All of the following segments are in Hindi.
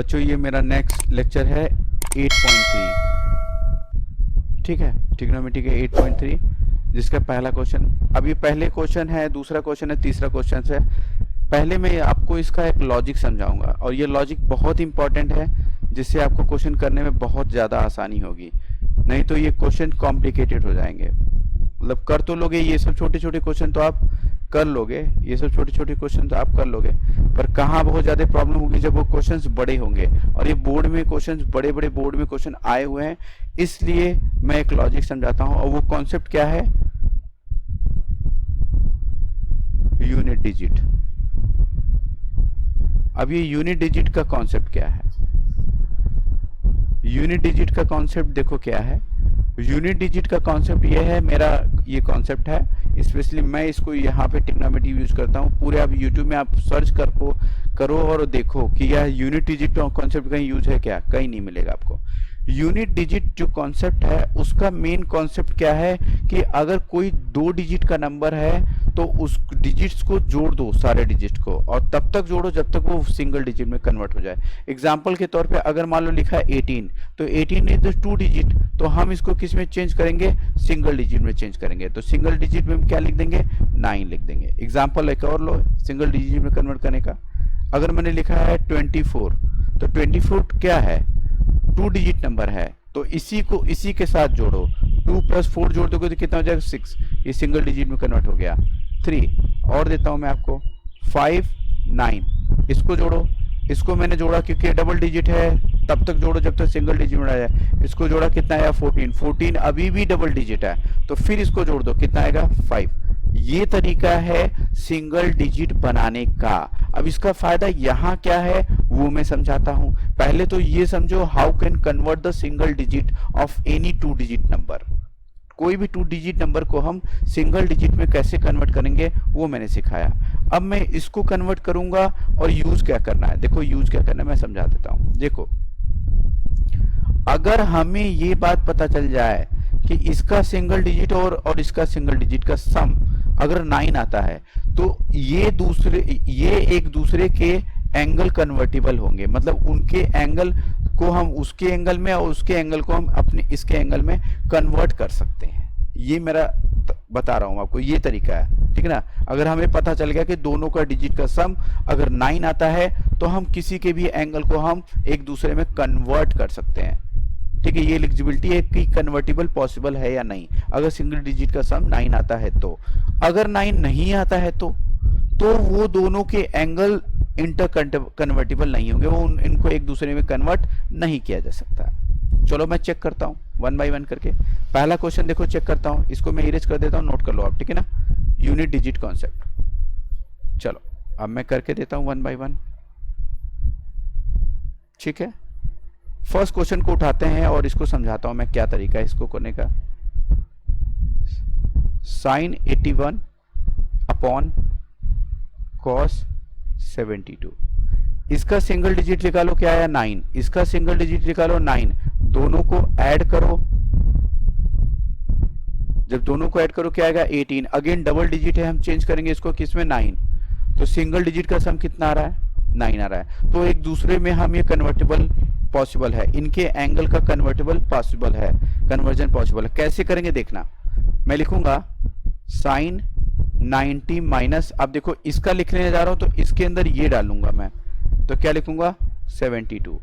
बच्चों ये मेरा नेक्स्ट लेक्चर है 8.3, ठीक है, ट्रिग्नोमेट्री के 8.3, जिसका पहला क्वेश्चन, अब ये पहले क्वेश्चन है, दूसरा क्वेश्चन है, तीसरा क्वेश्चन है। पहले मैं आपको इसका एक लॉजिक समझाऊंगा और ये लॉजिक बहुत इंपॉर्टेंट है, जिससे आपको क्वेश्चन करने में बहुत ज़्यादा आसानी होगी, नहीं तो ये क्वेश्चन कॉम्प्लिकेटेड हो जाएंगे। मतलब कर तो लोगे ये सब छोटे छोटे क्वेश्चन, तो आप कर लोगे, ये सब छोटे छोटे क्वेश्चन तो आप कर लोगे, पर कहाँ बहुत ज़्यादा प्रॉब्लम होगी जब वो क्वेश्चंस बड़े होंगे। और ये बोर्ड में क्वेश्चंस, बड़े बड़े बोर्ड में क्वेश्चन आए हुए हैं, इसलिए मैं एक लॉजिक समझाता हूँ। और वो कॉन्सेप्ट क्या है? Unit digit. अब ये यूनिट डिजिट का कॉन्सेप्ट क्या है? यूनिट डिजिट का कॉन्सेप्ट देखो क्या है। यूनिट डिजिट का कॉन्सेप्ट ये है, मेरा ये कॉन्सेप्ट है, स्पेशली मैं इसको यहाँ पे ट्रिग्नोमेट्री यूज करता हूँ। पूरे आप यूट्यूब में आप सर्च करो और देखो कि यह यूनिट डिजिट का कॉन्सेप्ट कहीं यूज है क्या? कहीं नहीं मिलेगा आपको। यूनिट डिजिट जो कॉन्सेप्ट है उसका मेन कॉन्सेप्ट क्या है कि अगर कोई 2 डिजिट का नंबर है तो उस डिजिट्स को जोड़ दो, सारे डिजिट को, और तब तक जोड़ो जब तक वो सिंगल डिजिट में कन्वर्ट हो जाए। एग्जाम्पल के तौर पे अगर मान लो लिखा है 18, तो 18 इज 2 डिजिट, तो हम इसको किस में चेंज करेंगे? सिंगल डिजिट में चेंज करेंगे। तो सिंगल डिजिट में हम क्या लिख देंगे? 9 लिख देंगे। एग्जाम्पल एक और लो सिंगल डिजिट में कन्वर्ट करने का। अगर मैंने लिखा है 24, तो 24 क्या है? 2 डिजिट नंबर है, तो इसी के साथ जोड़ो, 2 + 4 जोड़ दोगे तो कितना हो जाएगा? 6। ये सिंगल डिजिट में कन्वर्ट हो गया। 3 और देता हूं मैं आपको, 5, 9, इसको जोड़ो। इसको मैंने जोड़ा क्योंकि डबल डिजिट है, तब तक जोड़ो जब तक सिंगल डिजिट में आ जाए। इसको जोड़ा, कितना आया? 14। 14 अभी भी डबल डिजिट है, तो फिर इसको जोड़ दो, कितना आएगा? 5। ये तरीका है सिंगल डिजिट बनाने का। अब इसका फायदा यहाँ क्या है वो मैं समझाता हूं। पहले तो ये समझो, how can convert the single digit of any 2 digit number. कोई भी 2 डिजिट नंबर को हम सिंगल डिजिट में कैसे कन्वर्ट करेंगे वो मैंने सिखाया। अब मैं इसको कन्वर्ट करूंगा और यूज क्या करना है, देखो यूज क्या करना है मैं समझा देता हूं। देखो, अगर हमें ये बात पता चल जाए कि इसका सिंगल डिजिट और इसका सिंगल डिजिट का सम अगर 9 आता है, तो ये एक दूसरे के एंगल कन्वर्टिबल होंगे। मतलब उनके एंगल को हम उसके एंगल में और उसके एंगल को हम अपने इसके एंगल में कन्वर्ट कर सकते हैं। ये मेरा बता रहा हूं आपको, ये तरीका है, ठीक है ना। अगर हमें पता चल गया कि दोनों का डिजिट का सम अगर 9 आता है, तो हम किसी के भी एंगल को हम एक दूसरे में कन्वर्ट कर सकते हैं, ठीक है। ये एलिजिबिलिटी है कि कन्वर्टिबल पॉसिबल है या नहीं, अगर सिंगल डिजिट का सम 9 आता है तो। अगर 9 नहीं आता है तो वो दोनों के एंगल इंटर कन्वर्टिबल नहीं होंगे, वो इनको एक दूसरे में कन्वर्ट नहीं किया जा सकता। चलो मैं चेक करता हूँ 1 बाय 1 करके। पहला क्वेश्चन देखो, चेक करता हूँ, इसको मैं इरेज कर देता हूँ, नोट कर लो आप, ठीक है ना। Unit digit concept. चलो अब मैं करके देता हूँ 1 बाय 1, ठीक है। फर्स्ट क्वेश्चन को उठाते हैं और इसको समझाता हूं मैं क्या तरीका है इसको करने का। sin 81 अपॉन cos 72, इसका सिंगल डिजिट निकालो, क्या आया? 9। इसका सिंगल डिजिट निकालो 9, दोनों को ऐड करो। जब दोनों को ऐड करो क्या आएगा? 18। अगेन डबल डिजिट है, हम चेंज करेंगे इसको किसमें? 9। तो सिंगल डिजिट का सम कितना आ रहा है? 9 आ रहा है। तो एक दूसरे में हम ये कन्वर्टेबल पॉसिबल है, इनके एंगल का कन्वर्टेबल पॉसिबल है, कन्वर्जन पॉसिबल है। कैसे करेंगे देखना, मैं लिखूंगा sin 90 माइनस, अब देखो इसका लिखने जा रहा हूं तो इसके अंदर ये डालूंगा मैं, तो क्या लिखूंगा? 72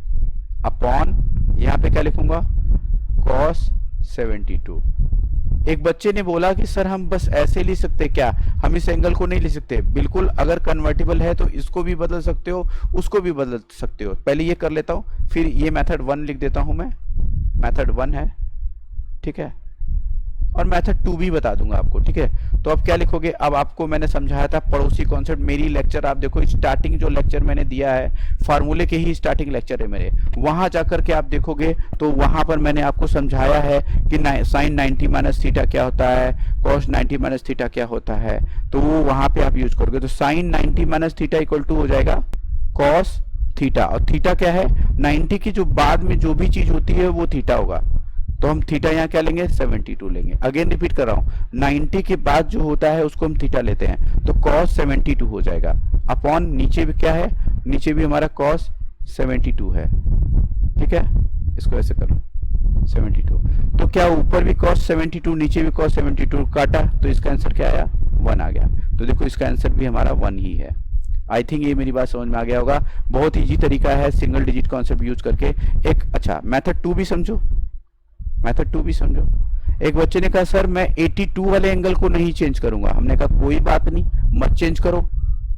अपॉन, यहां पे क्या लिखूंगा? cos 72। एक बच्चे ने बोला कि सर हम बस ऐसे लिख सकते क्या, हम इस एंगल को नहीं लिख सकते? बिल्कुल, अगर कन्वर्टिबल है तो इसको भी बदल सकते हो, उसको भी बदल सकते हो। पहले ये कर लेता हूं, फिर ये मेथड 1 लिख देता हूं मैं, मेथड 1 है, ठीक है, और मेथड 2 भी बता दूंगा आपको, ठीक है। तो अब क्या लिखोगे? अब आपको मैंने समझाया था पड़ोसी कॉन्सेप्ट, मेरी लेक्चर आप देखो, स्टार्टिंग जो लेक्चर मैंने दिया है फार्मूले के ही स्टार्टिंग लेक्चर है मेरे, वहां जाकर के आप देखोगे तो वहां पर मैंने आपको समझाया है कि sin 90 माइनस थीटा क्या होता है, cos 90 माइनस थीटा क्या होता है, तो वो वहां पे आप यूज करोगे। तो sin 90 minus theta equal to हो जाएगा cos थीटा, और थीटा क्या है? 90 की जो बाद में जो भी चीज होती है वो थीटा होगा, तो हम थीटा यहाँ क्या लेंगे? 72 लेंगे। अगेन रिपीट कर रहा हूँ, 90 के बाद जो होता है उसको हम थीटा लेते हैं, तो cos 72 हो जाएगा, अपॉन नीचे भी क्या है? नीचे भी हमारा cos 72 है, ठीक है। इसको ऐसे कर लो 72, तो क्या ऊपर भी cos 72 नीचे भी cos 72 काटा, तो इसका आंसर क्या आया 1 आ गया। तो देखो इसका आंसर भी हमारा 1 ही है। आई थिंक ये मेरी बात समझ में आ गया होगा। बहुत इजी तरीका है सिंगल डिजिट कॉन्सेप्ट यूज करके। एक अच्छा मेथड 2 भी समझो, मेथड 2 भी समझो। एक बच्चे ने कहा सर मैं 82 वाले एंगल को नहीं चेंज करूंगा। हमने कहा कोई बात नहीं, मत चेंज करो।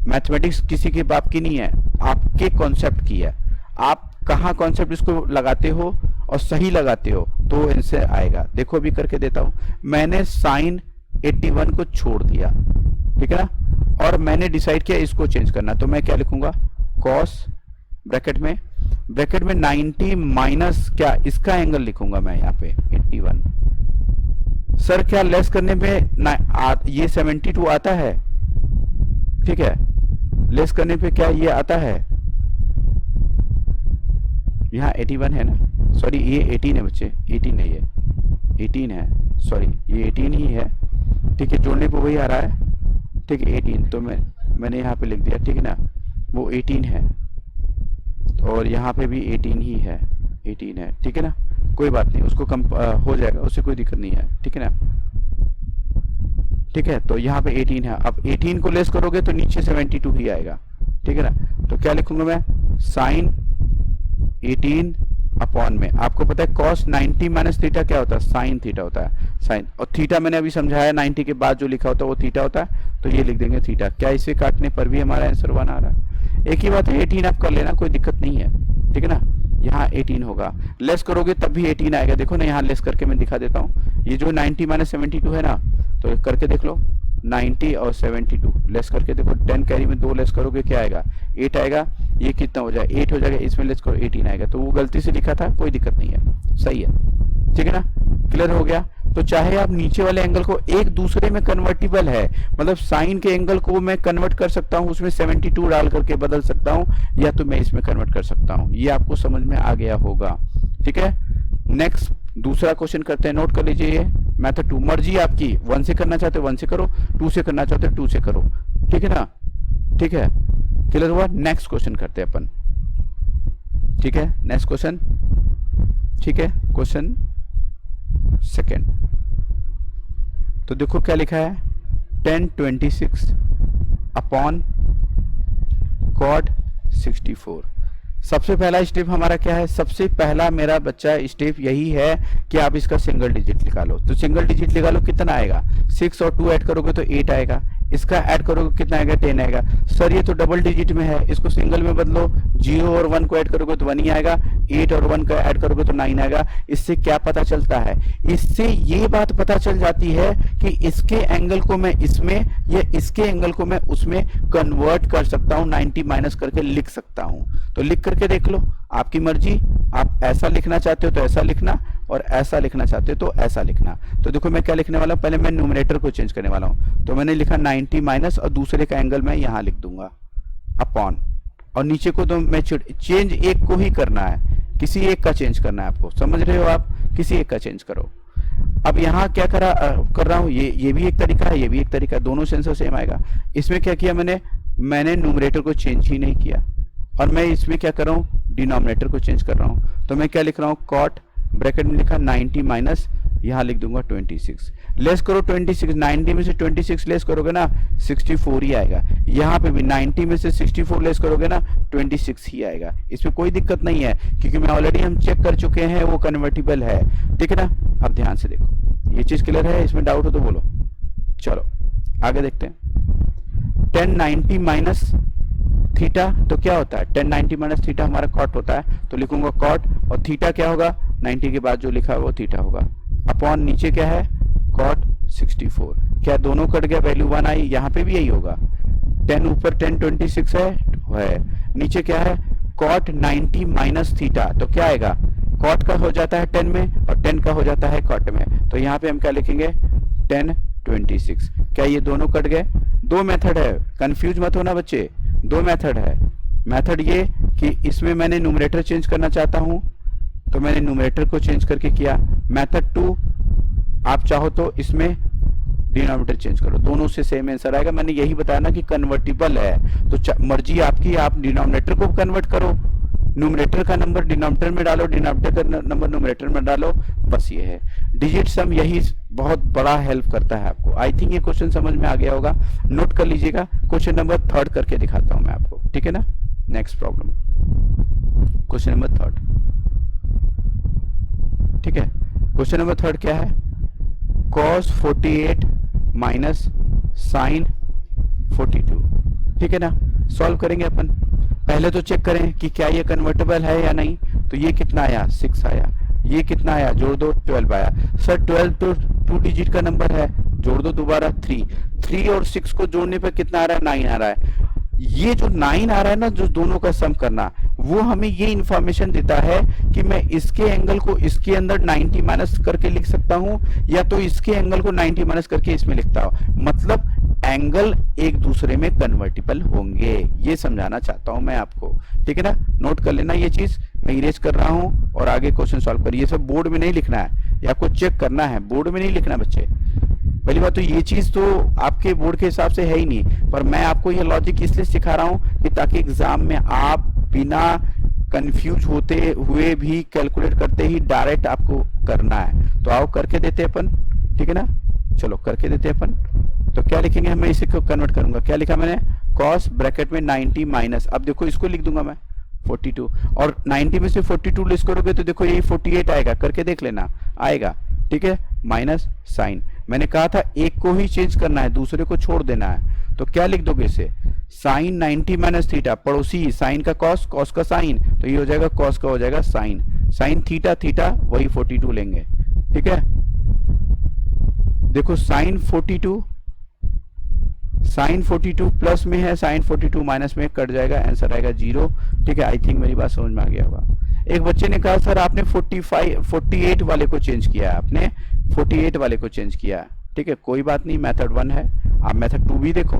मैथमेटिक्स किसी के बाप की नहीं है, आपके कॉन्सेप्ट की है। आप कहाँ कॉन्सेप्ट इसको लगाते हो और सही लगाते हो तो आंसर आएगा। देखो अभी करके देता हूं। मैंने साइन 81 को छोड़ दिया, ठीक है ना, और मैंने डिसाइड किया इसको चेंज करना, तो मैं क्या लिखूंगा cos ब्रैकेट में 90 माइनस क्या इसका एंगल लिखूंगा मैं यहाँ पे 81। सर क्या लेस करने पे ये 72 आता है, ठीक है, लेस करने पे क्या ये आता है, यहाँ 81 है ना, सॉरी ये 18 है बच्चे, 18 नहीं है, 18 है, सॉरी ये 18 ही है, ठीक है, जोड़ने पे वही आ रहा है, ठीक है 18, तो मैंने यहाँ पे लिख दिया, ठीक है ना, वो 18 है और यहाँ पे भी 18 ही है, 18 है, ठीक है ना, कोई बात नहीं, उसको कम हो जाएगा, उससे कोई दिक्कत नहीं है, ठीक है ना, ठीक है। तो यहाँ पे 18 है, अब 18 को लेस करोगे तो नीचे 72 ही आएगा, ठीक है ना। तो क्या लिखूंगा मैं साइन 18 अपॉन में, आपको पता है cos 90 माइनस थीटा क्या होता है, साइन थीटा होता है, साइन, और थीटा मैंने अभी समझाया 90 के बाद जो लिखा होता है वो थीटा होता है, तो ये लिख देंगे थीटा। क्या इसे काटने पर भी हमारा आंसर 1 आ रहा है। एक ही बात है, 18 आप कर लेना, कोई दिक्कत नहीं है, ठीक है ना। यहाँ 18 होगा, लेस करोगे तब भी 18 आएगा। देखो ना यहाँ लेस करके मैं दिखा देता हूँ, ये जो 90 माइनस 72 है ना, तो करके देख लो 90 और 72 लेस करके देखो, 10 कैरी में 2 लेस करोगे क्या आएगा 8 आएगा, ये कितना हो जाएगा 8 हो जाएगा, इसमें लेस करो 18 आएगा, तो वो गलती से लिखा था, कोई दिक्कत नहीं है, सही है, ठीक है ना, क्लियर हो गया। तो चाहे आप नीचे वाले एंगल को एक दूसरे में कन्वर्टिबल है, मतलब साइन के एंगल को मैं कन्वर्ट कर सकता हूं, उसमें 72 डाल करके बदल सकता हूं, या तो मैं इसमें कन्वर्ट कर सकता हूं। ये आपको समझ में आ गया होगा, ठीक है। नेक्स्ट दूसरा क्वेश्चन करते हैं, नोट कर लीजिए ये मेथड 2, मर्जी आपकी, 1 से करना चाहते हो 1 से करो, 2 से करना चाहते हो 2 से करो, ठीक है ना, ठीक है, क्लियर हुआ। नेक्स्ट क्वेश्चन करते हैं अपन, ठीक है, नेक्स्ट क्वेश्चन, ठीक है, क्वेश्चन सेकेंड। तो देखो क्या लिखा है, tan 26 अपॉन cot 64। सबसे पहला स्टेप हमारा क्या है, सबसे पहला मेरा बच्चा स्टेप यही है कि आप इसका सिंगल डिजिट निकालो। तो सिंगल डिजिट निकालो, कितना आएगा, 6 और 2 ऐड करोगे तो 8 आएगा, इसका ऐड करोगे कितना आएगा 10 आएगा। सर ये तो डबल डिजिट में है, इसको सिंगल में बदलो, 0 और 1 को ऐड करोगे तो 1 ही आएगा, 8 और 1 को ऐड करोगे तो 9 आएगा। इससे क्या पता चलता है, इससे ये बात पता चल जाती है कि इसके एंगल को मैं इसमें या इसके एंगल को मैं उसमें कन्वर्ट कर सकता हूं, 90 माइनस करके लिख सकता हूं। तो लिख करके देख लो, आपकी मर्जी, आप ऐसा लिखना चाहते हो तो ऐसा लिखना, और ऐसा लिखना चाहते हो तो ऐसा लिखना। तो देखो मैं क्या लिखने वाला हूं, पहले मैं न्यूमरेटर को चेंज करने वाला हूं, तो मैंने लिखा 90 माइनस और दूसरे का एंगल मैं यहां लिख दूंगा अपॉन, और नीचे को तो मैं चेंज एक को ही करना है, किसी एक का चेंज करना है आपको, समझ रहे हो आप, किसी एक का चेंज करो। अब यहाँ क्या कर रहा हूँ, ये भी एक तरीका है, ये भी एक तरीका है, दोनों सेंसर सेम आएगा। इसमें क्या किया मैंने न्यूमरेटर को चेंज ही नहीं किया, और मैं इसमें क्या कर रहा हूँ, डिनोमिनेटर को चेंज कर रहा हूँ। तो मैं क्या लिख रहा हूँ, cot ब्रैकेट में लिखा 90 माइनस, यहाँ लिख दूंगा 26, लेस करो 26, 90 में से 26 लेस करोगे ना 64 ही आएगा। यहाँ पे भी 90 में से 64 लेस करोगे ना 26 ही आएगा। इसमें कोई दिक्कत नहीं है, क्योंकि मैं ऑलरेडी हम चेक कर चुके हैं, वो कन्वर्टिबल है, ठीक है ना। अब ध्यान से देखो, ये चीज क्लियर है, इसमें डाउट हो तो बोलो। चलो आगे देखते हैं, 10 90 माइनस थीटा तो क्या होता है, 10 90 माइनस थीटा हमारा cot होता है, तो लिखूंगा cot, और थीटा क्या होगा, 90 के बाद जो लिखा है वो थीटा होगा, अपॉन नीचे क्या है cot 64। क्या दोनों कट गया, वैल्यू 1 आई, यहाँ पे भी यही होगा, 10 ऊपर 10 26 है, नीचे क्या है cot 90 माइनस थीटा, तो क्या आएगा, cot का हो जाता है 10 में और 10 का हो जाता है cot में, तो यहाँ पे हम क्या लिखेंगे 10 26। क्या ये दोनों कट गए, दो मेथड है, कंफ्यूज मत होना बच्चे, दो मेथड है। मेथड ये कि इसमें मैंने न्यूमरेटर चेंज करना चाहता हूं, तो मैंने न्यूमरेटर को चेंज करके किया। मेथड 2, आप चाहो तो इसमें डिनोमिनेटर चेंज करो, दोनों से सेम आंसर आएगा। मैंने यही बताया ना कि कन्वर्टिबल है, तो मर्जी आपकी, आप डिनोमिनेटर को कन्वर्ट करो न्यूमरेटर का नंबर डिनोमिनेटर में डालो, डिनोमिनेटर का नंबर न्यूमरेटर में डालो, बस ये है डिजिट सम। यही बहुत बड़ा हेल्प करता है आपको। आई थिंक ये क्वेश्चन समझ में आ गया होगा, नोट कर लीजिएगा। क्वेश्चन नंबर 3 करके दिखाता हूं मैं आपको, ठीक है ना। नेक्स्ट प्रॉब्लम, क्वेश्चन नंबर 3, ठीक है। क्वेश्चन नंबर 3 क्या है, cos 48 माइनस साइन 42, ठीक है ना। सॉल्व करेंगे अपन। पहले तो चेक करें कि क्या ये कन्वर्टेबल है या नहीं। तो ये कितना आया, 6 आया। ये कितना आया, जोड़ दो, 12 आया। सर 12 तो 2 डिजिट का नंबर है, जोड़ दो दोबारा, 3 और 6 को जोड़ने पर कितना आ रहा है, 9 आ रहा है। ये जो 9 आ रहा है ना, जो दोनों का सम करना, वो हमें ये इंफॉर्मेशन देता है कि मैं इसके एंगल को इसके अंदर 90 माइनस करके लिख सकता हूं, या तो इसके एंगल को 90 माइनस करके इसमें लिखता हूं। मतलब एंगल एक दूसरे में कन्वर्टिबल होंगे, ये समझाना चाहता हूं मैं आपको, ठीक है ना। नोट कर लेना ये चीज, मैं इरेज कर रहा हूं और आगे क्वेश्चन सॉल्व करिए। सब बोर्ड में नहीं लिखना है, ये आपको चेक करना है, बोर्ड में नहीं लिखना बच्चे। पहली बात तो ये चीज तो आपके बोर्ड के हिसाब से है ही नहीं, पर मैं आपको ये लॉजिक इसलिए सिखा रहा हूं कि ताकि एग्जाम में आप बिना कंफ्यूज होते हुए भी कैलकुलेट करते ही डायरेक्ट आपको करना है। तो आओ करके देते अपन, ठीक है ना। चलो करके देते अपन। तो क्या लिखेंगे, मैं इसे कन्वर्ट करूंगा। क्या लिखा मैंने, कॉस ब्रैकेट में 90 माइनस, अब देखो इसको लिख दूंगा मैं 42, और 90 में से 42 लेस करोगे तो देखो यही 48 आएगा, करके देख लेना, आएगा, ठीक है। माइनस साइन, मैंने कहा था एक को ही चेंज करना है, दूसरे को छोड़ देना है। तो क्या लिख दोगे इसे, साइन 90 माइनस थीटा, पड़ोसी साइन का कॉस, कॉस का साइन, तो ये हो जाएगा कॉस का हो जाएगा साइन, साइन थीटा, थीटा वही 42 लेंगे, ठीक है। देखो साइन 42 प्लस में है, साइन 42 माइनस में कट जाएगा, आंसर आएगा 0, ठीक है। आई थिंक मेरी बात समझ में आ गया होगा। एक बच्चे ने कहा सर आपने 48 वाले को चेंज किया है, आपने 48 वाले को चेंज किया है, ठीक है। कोई बात नहीं, मेथड 1 है, आप मेथड 2 भी देखो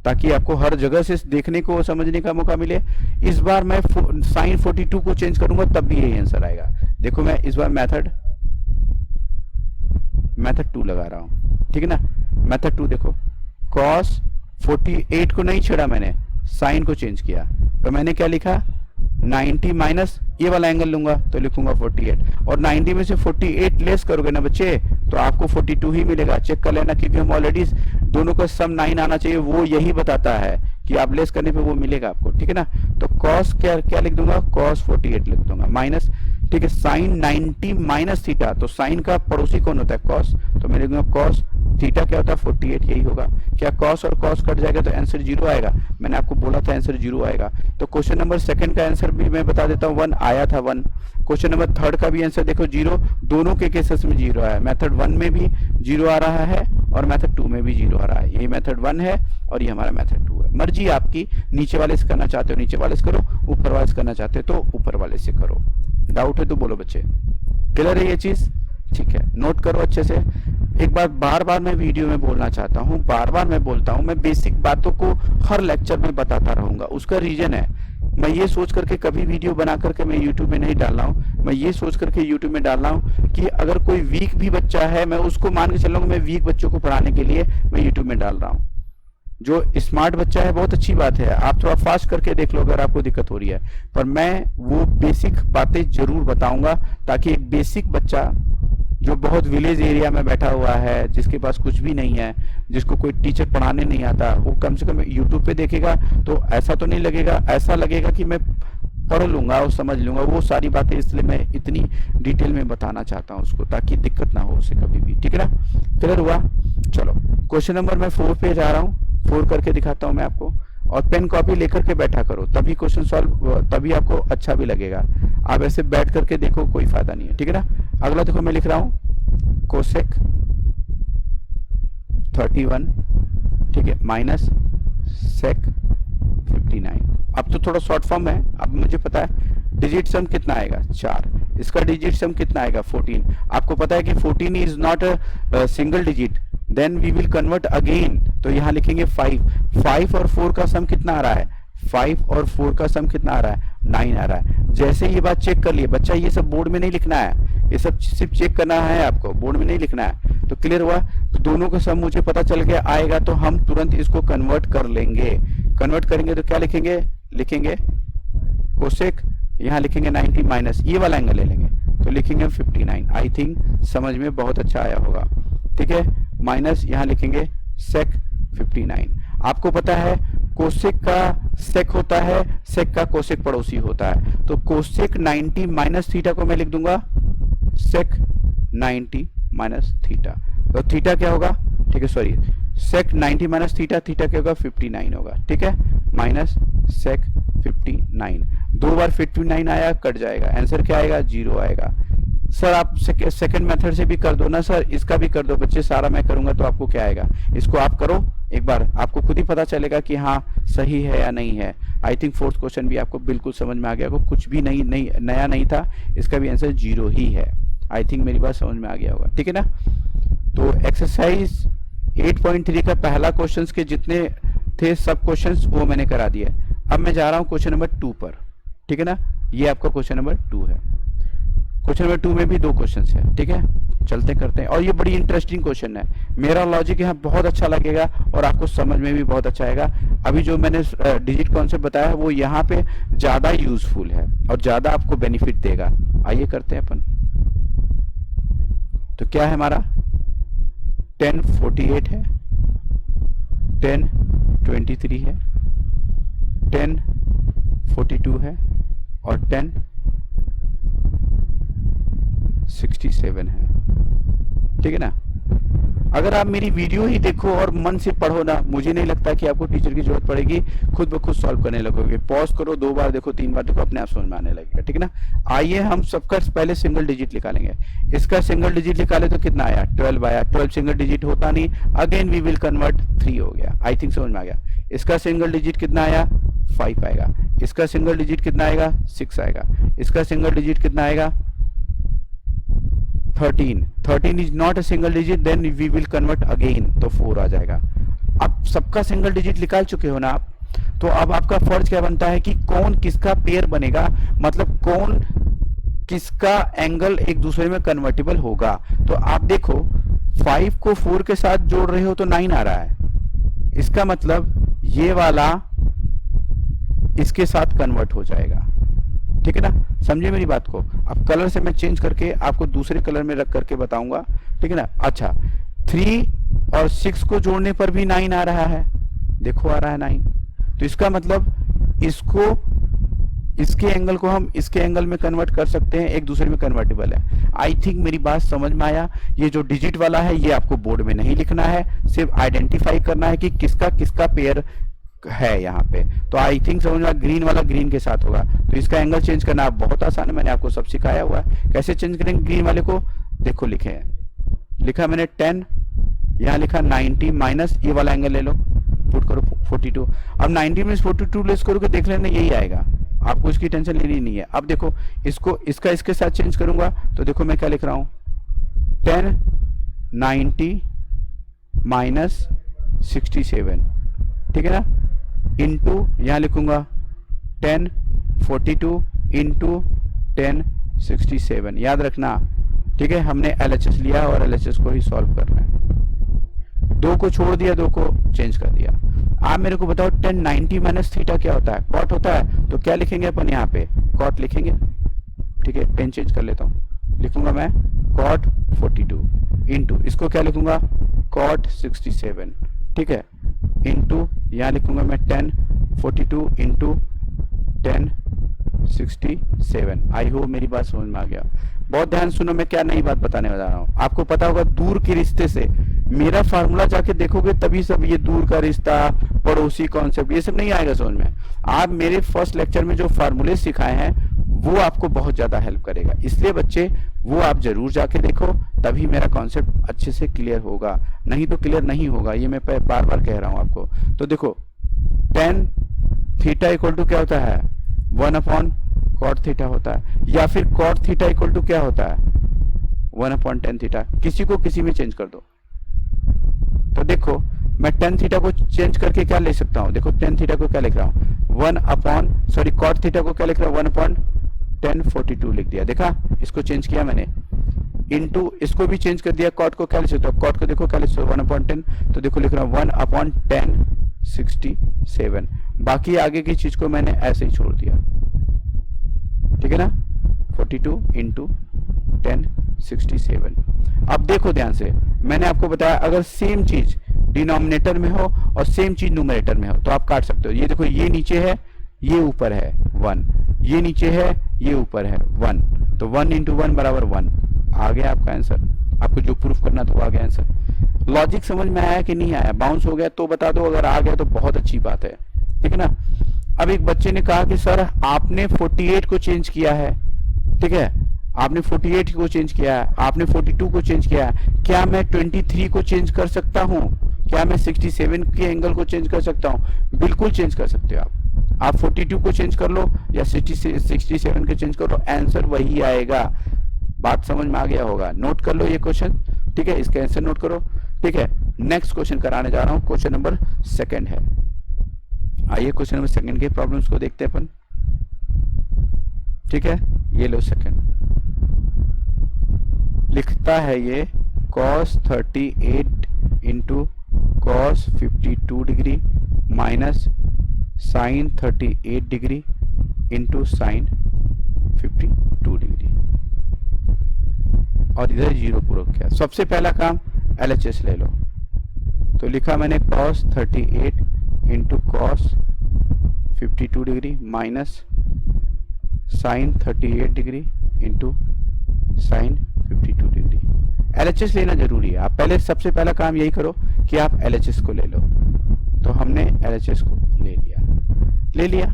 ताकि आपको हर जगह से देखने को समझने का मौका मिले। इस बार मैं साइन 42 को चेंज करूंगा तब भी यही आंसर आएगा। देखो मैं इस बार मेथड 2 लगा रहा हूं, ठीक है ना। मेथड 2 देखो, cos 48 को नहीं छेड़ा मैंने, साइन को चेंज किया, तो मैंने क्या लिखा, 90 माइनस ये वाला एंगल लूंगा तो लिखूंगा 48, और 90 में से 48 लेस करोगे ना बच्चे तो आपको 42 ही मिलेगा। चेक कर लेना, क्योंकि हम ऑलरेडी दोनों का सम 9 आना चाहिए, वो यही बताता है कि आप लेस करने पे वो मिलेगा आपको, ठीक है ना। तो cos क्या लिख दूंगा, cos 48 लिख दूंगा, माइनस, ठीक है, साइन 90 माइनस थीटा, तो साइन का पड़ोसी कौन होता है, cos, तो मैं लिखूंगा cos थीटा क्या होता है 48, यही होगा। क्या cos और cos कट जाएगा तो आंसर 0 आएगा, मैंने आपको बोला था आंसर 0 आएगा। तो क्वेश्चन नंबर 2 का आंसर भी मैं बता देता हूँ, 1 आया था 1। क्वेश्चन नंबर 3 का भी आंसर देखो 0, दोनों के केसेस में 0 आया। मेथड 1 में भी 0 आ रहा है और मेथड 2 में भी 0 आ रहा है। ये मेथड 1 है और ये हमारा मेथड 2 है। मर्जी आपकी, नीचे वाले से करना चाहते हो नीचे वाले से करो, ऊपर वाले से करना चाहते हो तो ऊपर वाले से करो। डाउट है तो बोलो बच्चे, क्लियर है ये चीज, ठीक है। नोट करो अच्छे से। एक बात बार बार मैं वीडियो में बोलना चाहता हूँ, बार बार मैं बोलता हूँ, मैं बेसिक बातों को हर लेक्चर में बताता रहूंगा। उसका रीजन है, मैं ये सोच करके कभी वीडियो बना करके मैं यूट्यूब में नहीं डाल रहा हूँ, मैं ये सोच करके यूट्यूब में डाल रहा हूँ कि अगर कोई वीक भी बच्चा है, मैं उसको मान के चल रहा हूँ, मैं वीक बच्चों को पढ़ाने के लिए मैं यूट्यूब में डाल रहा हूँ। जो स्मार्ट बच्चा है बहुत अच्छी बात है, आप थोड़ा फास्ट करके देख लो अगर आपको दिक्कत हो रही है, पर मैं वो बेसिक बातें जरूर बताऊंगा ताकि एक बेसिक बच्चा जो बहुत विलेज एरिया में बैठा हुआ है, जिसके पास कुछ भी नहीं है, जिसको कोई टीचर पढ़ाने नहीं आता, वो कम से कम यूट्यूब पे देखेगा तो ऐसा तो नहीं लगेगा, ऐसा लगेगा कि मैं पढ़ लूंगा और समझ लूंगा वो सारी बातें। इसलिए मैं इतनी डिटेल में बताना चाहता हूँ उसको, ताकि दिक्कत ना हो उसे कभी भी, ठीक है ना। क्लियर हुआ। चलो क्वेश्चन नंबर मैं 4 पे जा रहा हूँ, 4 करके दिखाता हूँ मैं आपको, और पेन कॉपी लेकर के बैठा करो, तभी क्वेश्चन सॉल्व, तभी आपको अच्छा भी लगेगा। आप ऐसे बैठ करके देखो कोई फायदा नहीं है, ठीक है ना। अगला देखो मैं लिख रहा हूँ कोसेक 31, ठीक है, माइनस सेक 59। अब तो थोड़ा शॉर्ट फॉर्म है, अब मुझे पता है डिजिट सम कितना आएगा 4, इसका डिजिट सम कितना आएगा 14। आपको पता है कि 14 is not a single digit, then we will convert again, तो यहाँ लिखेंगे 5 और 4 का सम कितना आ रहा है, 5 और 4 का सम कितना आ रहा है, 9 आ रहा है। जैसे ये बात चेक कर लिए बच्चा, ये सब बोर्ड में नहीं लिखना है, ये सब सिर्फ चेक करना है आपको, बोर्ड में नहीं लिखना है। तो क्लियर हुआ, तो दोनों का सम मुझे पता चल गया आएगा, तो हम तुरंत इसको कन्वर्ट कर लेंगे। कन्वर्ट करेंगे तो क्या लिखेंगे, लिखेंगे कोसेक यहाँ लिखेंगे 90 माइनस ये वाला एंगल ले लेंगे तो लिखेंगे 59। आई थिंक समझ में बहुत अच्छा आया होगा, ठीक है। माइनस यहाँ लिखेंगे सेक 59। आपको पता है कोसेक का सेक होता है, सेक का कोसेक पड़ोसी होता है, तो कोसेक 90 माइनस थीटा को मैं लिख दूंगा सेक 90 माइनस थीटा। तो थीटा क्या होगा, ठीक है, सॉरी, सेक 90 माइनस थीटा, थीटा क्या होगा 59 होगा, ठीक है, माइनस सेक 59। दो बार 59 आया, कट जाएगा, आंसर क्या आएगा 0 आएगा। सर आप सेकंड मेथड से भी कर दो ना सर, इसका भी कर दो बच्चे, सारा मैं करूंगा तो आपको क्या आएगा, इसको आप करो एक बार, आपको खुद ही पता चलेगा कि हाँ सही है या नहीं है। आई थिंक फोर्थ क्वेश्चन भी आपको बिल्कुल समझ में आ गया होगा, कुछ भी नहीं नया नहीं था, इसका भी आंसर 0 ही है। आई थिंक मेरी बात समझ में आ गया होगा, ठीक है ना। तो एक्सरसाइज 8.3 का पहला क्वेश्चन के जितने थे सब क्वेश्चंस वो मैंने करा दिए। अब मैं जा रहा हूँ क्वेश्चन नंबर 2 पर, ठीक है ना, ये आपका क्वेश्चन नंबर 2 है। क्वेश्चन नंबर 2 में भी 2 क्वेश्चंस है, ठीक है, चलते करते हैं। और ये बड़ी इंटरेस्टिंग क्वेश्चन है, मेरा लॉजिक यहाँ बहुत अच्छा लगेगा और आपको समझ में भी बहुत अच्छा आएगा। अभी जो मैंने डिजिट कॉन्सेप्ट बताया है वो यहाँ पे ज्यादा यूजफुल है और ज्यादा आपको बेनिफिट देगा। आइए करते हैं अपन। तो क्या है हमारा 1048 है, 1023 है, 1042 है और 1067 है, ठीक है ना। अगर आप मेरी वीडियो ही देखो और मन से पढ़ो ना, मुझे नहीं लगता कि आपको टीचर की जरूरत पड़ेगी, खुद ब खुद सॉल्व करने लगोगे। पॉज करो, 2 बार देखो, 3 बार देखो, अपने आप समझ में आने लगेगा, ठीक है ना। आइए हम सबका पहले सिंगल डिजिट निकालेंगे। इसका सिंगल डिजिट निकाले तो कितना आया 12 आया, 12 सिंगल डिजिट होता नहीं, अगेन वी विल कन्वर्ट 3 हो गया। आई थिंक समझ में आ गया। इसका सिंगल डिजिट कितना आया 5 आएगा, इसका सिंगल डिजिट कितना आएगा 6 आएगा, इसका सिंगल डिजिट कितना आएगा 13 is not a single digit, then we will convert again, तो 4 आ जाएगा। अब सबका सिंगल डिजिट निकाल चुके हो ना आप, तो अब आपका फर्ज क्या बनता है कि कौन किसका पेयर बनेगा, मतलब कौन किसका एंगल एक दूसरे में कन्वर्टिबल होगा। तो आप देखो 5 को 4 के साथ जोड़ रहे हो तो 9 आ रहा है, इसका मतलब ये वाला इसके साथ कन्वर्ट हो जाएगा, ठीक है ना। समझिए मेरी बात को। अब कलर से मैं चेंज करके आपको दूसरे कलर में रख करके बताऊंगा, ठीक है ना। अच्छा 3 और 6 को जोड़ने पर भी 9 आ रहा है, देखो आ रहा है 9, तो इसका मतलब इसको इसके एंगल को हम इसके एंगल में कन्वर्ट कर सकते हैं, एक दूसरे में कन्वर्टेबल है। आई थिंक मेरी बात समझ में आया। ये जो डिजिट वाला है ये आपको बोर्ड में नहीं लिखना है, सिर्फ आइडेंटिफाई करना है कि किसका किसका पेयर है यहाँ पे। तो आई थिंक समझ में, ग्रीन वाला ग्रीन के साथ होगा, तो इसका एंगल चेंज करना बहुत आसान है, मैंने आपको सब सिखाया हुआ है। कैसे चेंज करेंगे ग्रीन वाले को, देखो लिखे हैं, लिखा मैंने 10, यहाँ लिखा 90 माइनस ये वाला एंगल ले लो, पुट करो 42। अब 90 में 42 लेस करोगे देख लेना यही आएगा, आपको इसकी टेंशन लेनी नहीं है। अब देखो इसको इसका इसके साथ चेंज करूंगा तो देखो मैं क्या लिख रहा हूं 1090 माइनस 67, ठीक है ना, इंटू यहां लिखूंगा 1042 इंटू 1067। याद रखना, ठीक है, हमने LHS लिया और LHS को ही सॉल्व करना है। 2 को छोड़ दिया, 2 को चेंज कर दिया। आप मेरे को बताओ 1090 माइनस थीटा क्या होता है, कॉट होता है, तो क्या लिखेंगे अपन यहाँ पे कॉट लिखेंगे, ठीक है। पेन चेंज कर लेता हूँ, लिखूंगा मैं कॉट 42 इंटू इसको क्या लिखूंगा कॉट 67, ठीक है, इंटू यहाँ लिखूंगा मैं 1042 इंटू 1067। आई होप मेरी बात समझ में आ गया। बहुत ध्यान सुनो, मैं क्या नई बात बताने जा रहा हूँ। आपको पता होगा दूर के रिश्ते से मेरा फार्मूला जाके देखोगे तभी सब ये दूर का रिश्ता, पड़ोसी कॉन्सेप्ट, ये सब नहीं आएगा समझ में। आप मेरे फर्स्ट लेक्चर में जो फार्मूले सिखाए हैं वो आपको बहुत ज्यादा हेल्प करेगा, इसलिए बच्चे वो आप जरूर जाके देखो, तभी मेरा कॉन्सेप्ट अच्छे से क्लियर होगा, नहीं तो क्लियर नहीं होगा। ये मैं बार बार कह रहा हूँ आपको। तो देखो tan थीटा इक्वल टू क्या होता है 1 अपॉन कॉट थीटा होता है, या फिर कॉट थीटा इक्वल टू क्या होता है 1 अपॉन tan थीटा। किसी को किसी में चेंज कर दो, तो देखो मैं tan थीटा को चेंज करके क्या ले सकता हूँ, देखो tan थीटा को क्या लिख रहा हूँ 1 अपॉन कॉट थीटा को क्या लिख रहा हूँ 1 अपॉन 1042 लिख दिया। देखा, इसको चेंज किया मैंने, इंटू इसको भी चेंज कर दिया, कॉट को क्या लिख सकता हूँ, कॉट को देखो क्या लिख सकता हूँ 1 अपॉन 10, तो देखो लिख रहा हूँ 1 अपॉन 1067। बाकी आगे की चीज को मैंने ऐसे ही छोड़ दिया, ठीक है ना, 42 इंटू 10 67। अब देखो ध्यान से, मैंने आपको बताया अगर सेम चीज डिनोमिनेटर में हो और सेम चीज न्यूमरेटर में हो तो आप काट सकते हो। ये देखो, ये नीचे है, ये ऊपर है 1, ये नीचे है, ये ऊपर है 1, तो 1 इंटू 1 बराबर 1। आ गया आपका आंसर। आपको जो प्रूफ करना था वो आ गया आंसर। लॉजिक समझ में आया कि नहीं आया? बाउंस हो गया तो बता दो, अगर आ गया तो बहुत अच्छी बात है, ठीक है ना। अब एक बच्चे ने कहा कि सर आपने 48 को चेंज किया है, ठीक है, आपने 48 को चेंज किया है, आपने 42 को चेंज किया है, क्या मैं 23 को चेंज कर सकता हूं? क्या मैं 67 के एंगल को चेंज कर सकता हूं? बिल्कुल चेंज कर सकते हो आप 42 को चेंज कर लो या 67 को चेंज कर लो, आंसर वही आएगा। बात समझ में आ गया होगा। नोट कर लो ये क्वेश्चन, ठीक है, इसका आंसर नोट करो, ठीक है। नेक्स्ट क्वेश्चन कराने जा रहा हूं, क्वेश्चन नंबर 2 है। आइए क्वेश्चन नंबर 2 के प्रॉब्लम्स को देखते हैं अपन, ठीक है। ये लो 2 लिखता है ये cos 38 into cos 52 degree minus sin 38 degree into sin 52 degree, और इधर जीरो पूरा किया। सबसे पहला काम LHS ले लो, तो लिखा मैंने cos 38 into cos 52 degree minus sin 38 degree into sin 52 degree. LHS लेना जरूरी है। आप पहले सबसे पहला काम यही करो कि आप LHS को ले लो। तो हमने LHS को ले लिया।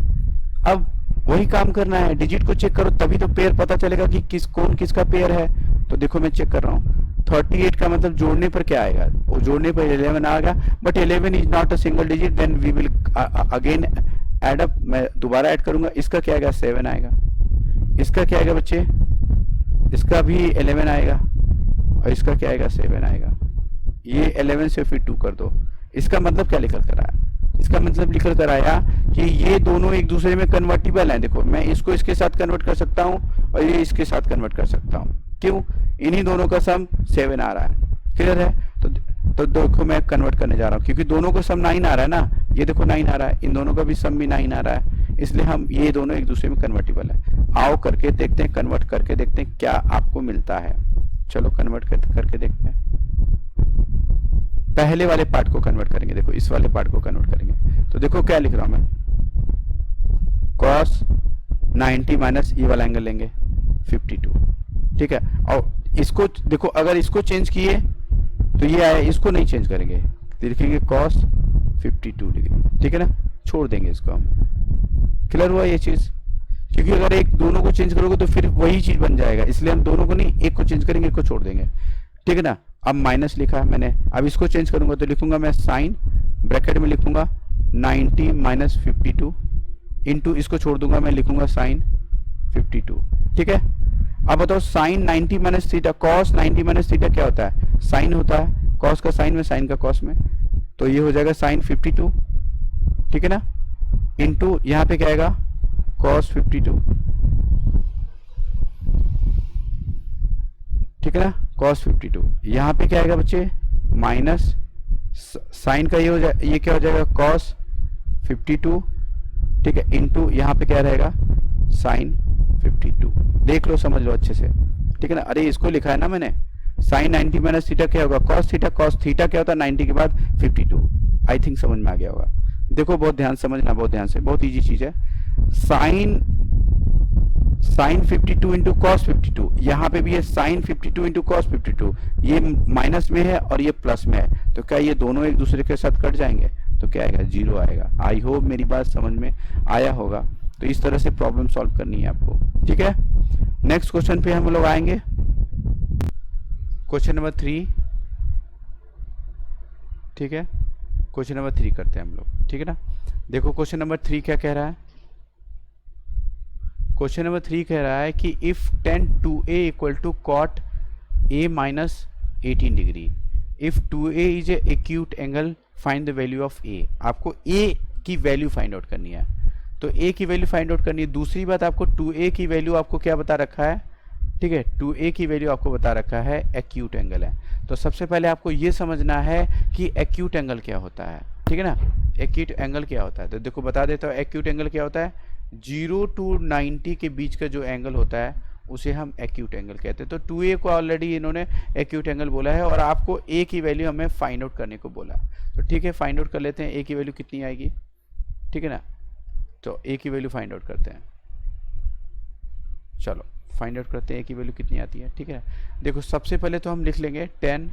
अब वही काम करना है, डिजिट को चेक करो, तभी तो पेयर पता चलेगा कि कौन किसका पेयर है। तो देखो मैं चेक कर रहा हूँ, 38 का मतलब जोड़ने पर क्या आएगा? वो जोड़ने पर 11 आएगा, but 11 is not a single digit, then we will again add up. मैं दोबारा ऐड करूंगा, इसका क्या आएगा? 7 आएगा। इसका क्या आएगा बच्चे? इसका भी 11 आएगा, और इसका क्या आएगा? 7 आएगा। ये 11 से फिर 2 कर दो। इसका मतलब क्या निकल कर आया? इसका मतलब निकल कर आया कि ये दोनों एक दूसरे में कन्वर्टिबल हैं। देखो मैं इसको इसके साथ कन्वर्ट कर सकता हूँ और ये इसके साथ कन्वर्ट कर सकता हूँ। क्यों? इन्हीं दोनों का सम 7 आ रहा है। क्लियर है? तो देखो मैं कन्वर्ट करने जा रहा हूँ, क्योंकि दोनों का सम 9 आ रहा है ना। ये देखो 9 आ रहा है, इन दोनों का भी सम भी 9 आ रहा है, इसलिए हम ये दोनों एक दूसरे में कन्वर्टिबल है। आओ करके देखते हैं, कन्वर्ट करके देखते हैं क्या आपको मिलता है। चलो कन्वर्ट करके देखते हैं। पहले वाले पार्ट को कन्वर्ट करेंगे, देखो इस वाले पार्ट को कन्वर्ट करेंगे। तो देखो क्या लिख रहा हूं मैं, cos 90 माइनस ये वाला एंगल लेंगे 52, ठीक है। और इसको देखो, अगर इसको चेंज किए तो ये आया, इसको नहीं चेंज करेंगे, लिखेंगे cos 52 डिग्री, ठीक है ना। छोड़ देंगे इसको हम। क्लियर हुआ ये चीज? क्योंकि अगर एक दोनों को चेंज करोगे तो फिर वही चीज बन जाएगा, इसलिए हम दोनों को नहीं, एक को चेंज करेंगे, एक को छोड़ देंगे, ठीक है ना। अब माइनस लिखा मैंने, अब इसको चेंज करूंगा तो लिखूंगा मैं साइन, ब्रैकेट में लिखूंगा 90 माइनस 52 इंटू, इसको छोड़ दूंगा, मैं लिखूंगा साइन 52, ठीक है। अब बताओ sine 90 minus theta, cos 90 minus theta क्या होता है? साइन होता है, कॉस का साइन में, साइन का कॉस में, तो ये हो जाएगा साइन 52, ठीक है ना, इंटू यहाँ पे क्या आएगा? कॉस 52, ठीक है ना, cos 52। यहाँ पे क्या आएगा बच्चे? माइनस साइन का ये क्या हो जाएगा? cos 52, ठीक है, इंटू यहाँ पे क्या रहेगा? साइन 52। देख लो, समझ लो अच्छे से, ठीक है ना। अरे इसको लिखा है ना मैंने, साइन 90 माइनस थीटा क्या होगा? cos theta. cos थीटा क्या होता है? 90 के बाद 52। आई थिंक समझ में आ गया होगा। देखो बहुत ध्यान समझना, बहुत ध्यान से, बहुत इजी चीज है। साइन 52 इंटू कॉस 52, यहाँ पे भी है साइन 52 इंटू कॉस 52, ये माइनस में है और ये प्लस में है, तो क्या ये दोनों एक दूसरे के साथ कट जाएंगे? तो क्या आएगा? 0 आएगा। आई होप मेरी बात समझ में आया होगा। तो इस तरह से प्रॉब्लम सॉल्व करनी है आपको, ठीक है। नेक्स्ट क्वेश्चन पे हम लोग आएंगे, क्वेश्चन नंबर 3, ठीक है। क्वेश्चन नंबर 3 करते हैं हम लोग, ठीक है ना। देखो क्वेश्चन नंबर 3 क्या कह रहा है? क्वेश्चन नंबर 3 कह रहा है कि if tan 2a equal to cot a minus 18 degree, if 2a is a acute angle, find the value of a। आपको a की वैल्यू फाइंड आउट करनी है, तो a की वैल्यू फाइंड आउट करनी है। दूसरी बात, आपको 2a की वैल्यू आपको क्या बता रखा है? ठीक है, 2a की वैल्यू आपको बता रखा है एक्यूट एंगल है। तो सबसे पहले आपको ये समझना है कि एक्यूट एंगल क्या होता है, ठीक है ना। एक्यूट एंगल क्या होता है? तो देखो बता देता हूँ, एक्यूट एंगल क्या होता है? 0 to 90 के बीच का जो एंगल होता है उसे हम एक्यूट एंगल कहते हैं। तो 2a को ऑलरेडी इन्होंने एक्यूट एंगल बोला है और आपको a की वैल्यू हमें फाइंड आउट करने को बोला। तो ठीक है, फाइंड आउट कर लेते हैं a की वैल्यू कितनी आएगी, ठीक है ना। तो a की वैल्यू फाइंड आउट करते हैं, चलो फाइंड आउट करते हैं a की वैल्यू कितनी आती है, ठीक है। देखो सबसे पहले तो हम लिख लेंगे 10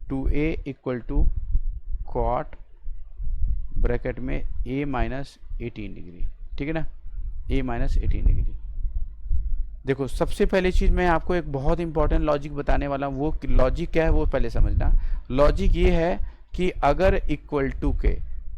2a equal to cot bracket में a माइनस 18 डिग्री, ठीक है ना, a माइनस 18 डिग्री। देखो सबसे पहली चीज़ मैं आपको एक बहुत इंपॉर्टेंट लॉजिक बताने वाला हूँ। वो लॉजिक क्या है वो पहले समझना। लॉजिक ये है कि अगर इक्वल टू के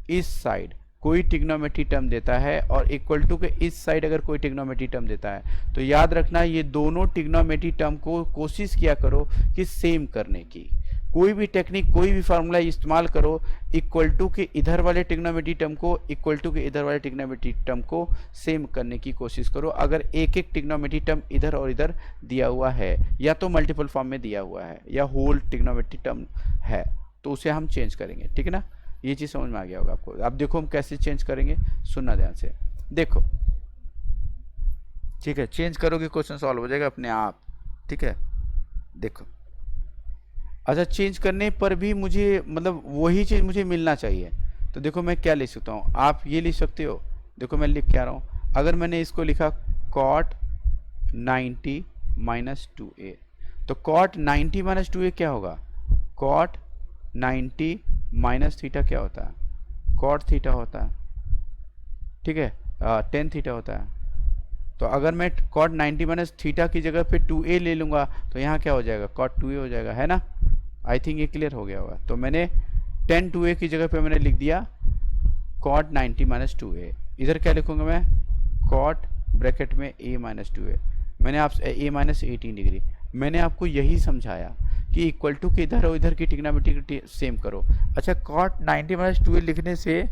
इस साइड कोई ट्रिग्नोमेट्री टर्म देता है और इक्वल टू के इस साइड अगर कोई ट्रिग्नोमेट्री टर्म देता है, तो याद रखना ये दोनों ट्रिग्नोमेट्री टर्म को कोशिश किया करो कि सेम करने की। कोई भी टेक्निक, कोई भी फार्मूला इस्तेमाल करो, इक्वल टू के इधर वाले ट्रिग्नोमेट्री टर्म को इक्वल टू के इधर वाले ट्रिग्नोमेट्री टर्म को सेम करने की कोशिश करो। अगर एक एक ट्रिग्नोमेट्री टर्म इधर और इधर दिया हुआ है, या तो मल्टीपल फॉर्म में दिया हुआ है या होल ट्रिग्नोमेट्री टर्म है, तो उसे हम चेंज करेंगे, ठीक है ना। ये चीज़ समझ में आ गया होगा आपको। अब देखो हम कैसे चेंज करेंगे, सुनना ध्यान से, देखो ठीक है। चेंज करोगे क्वेश्चन सॉल्व हो जाएगा अपने आप, ठीक है। देखो अच्छा, चेंज करने पर भी मुझे मतलब वही चीज़ मुझे मिलना चाहिए, तो देखो मैं क्या लिख सकता हूँ, आप ये लिख सकते हो। देखो मैं लिख क्या रहा हूँ, अगर मैंने इसको लिखा cot 90 माइनस 2a, तो cot 90 माइनस 2a क्या होगा, cot 90 माइनस थीटा क्या होता है, cot थीटा होता है, ठीक है, tan थीटा होता है। तो अगर मैं cot 90 माइनस थीटा की जगह पे 2a ले लूँगा तो यहाँ क्या हो जाएगा, cot 2a हो जाएगा, है ना। आई थिंक ये क्लियर हो गया होगा। तो मैंने tan 2a की जगह पे मैंने लिख दिया cot 90 माइनस 2a। इधर क्या लिखूँगा मैं, cot ब्रैकेट में a माइनस 2a। मैंने आपसे a माइनस 18 डिग्री, मैंने आपको यही समझाया कि इक्वल टू के इधर और इधर की ट्रिग्नोमेट्री सेम करो। अच्छा, cot 90 माइनस 2a लिखने से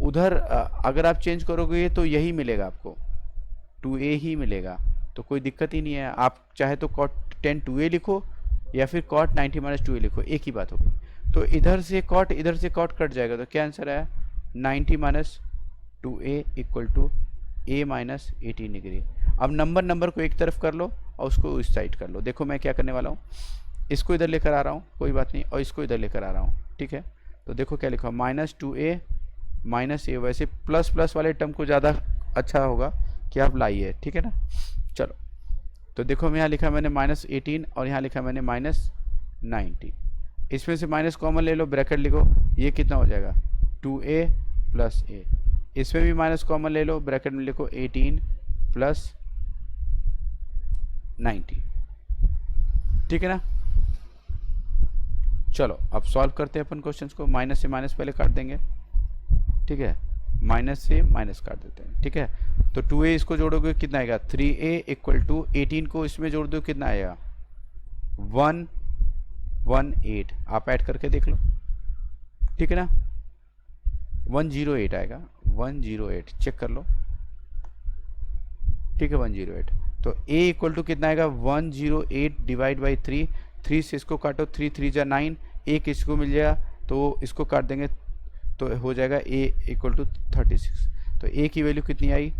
उधर अगर आप चेंज करोगे तो यही मिलेगा आपको, 2a ही मिलेगा, तो कोई दिक्कत ही नहीं है। आप चाहे तो cot tan 2a लिखो या फिर cot 90 माइनस 2a लिखो, एक ही बात होगी। तो इधर से cot इधर से cot कट जाएगा, तो क्या आंसर है, 90 minus 2a equal to a minus 18 degree. अब नंबर को एक तरफ कर लो और उसको इस साइड कर लो। देखो मैं क्या करने वाला हूँ, इसको इधर लेकर आ रहा हूँ, कोई बात नहीं, और इसको इधर लेकर आ रहा हूँ, ठीक है। तो देखो क्या लिखा, माइनस 2a माइनस a। वैसे प्लस प्लस वाले टर्म को ज़्यादा अच्छा होगा कि आप लाइए, ठीक है ना। चलो तो देखो मैं यहाँ लिखा मैंने माइनस 18 और यहाँ लिखा मैंने माइनस 90। इसमें से माइनस कॉमन ले लो, ब्रैकेट लिखो, ये कितना हो जाएगा, 2a प्लस a। इसमें भी माइनस कॉमन ले लो, ब्रैकेट में लिखो 18 प्लस 90, ठीक है ना। चलो अब सॉल्व करते हैं अपन क्वेश्चंस को। माइनस से माइनस पहले काट देंगे, ठीक है, माइनस से माइनस काट देते हैं, ठीक है। तो 2a इसको जोड़ोगे कितना आएगा, 3a इक्वल टू 18 को इसमें जोड़ दो कितना आएगा, 118। आप ऐड करके देख लो, ठीक है ना, 108 आएगा, 108 चेक कर लो, ठीक है, 108। तो a इक्वल टू कितना आएगा, 108 डिवाइड बाई 3। 3 से इसको काटो, 3 3 जा 9, एक इसको मिल जाएगा तो इसको काट देंगे तो हो जाएगा a इक्वल टू 36। तो a की वैल्यू कितनी आई,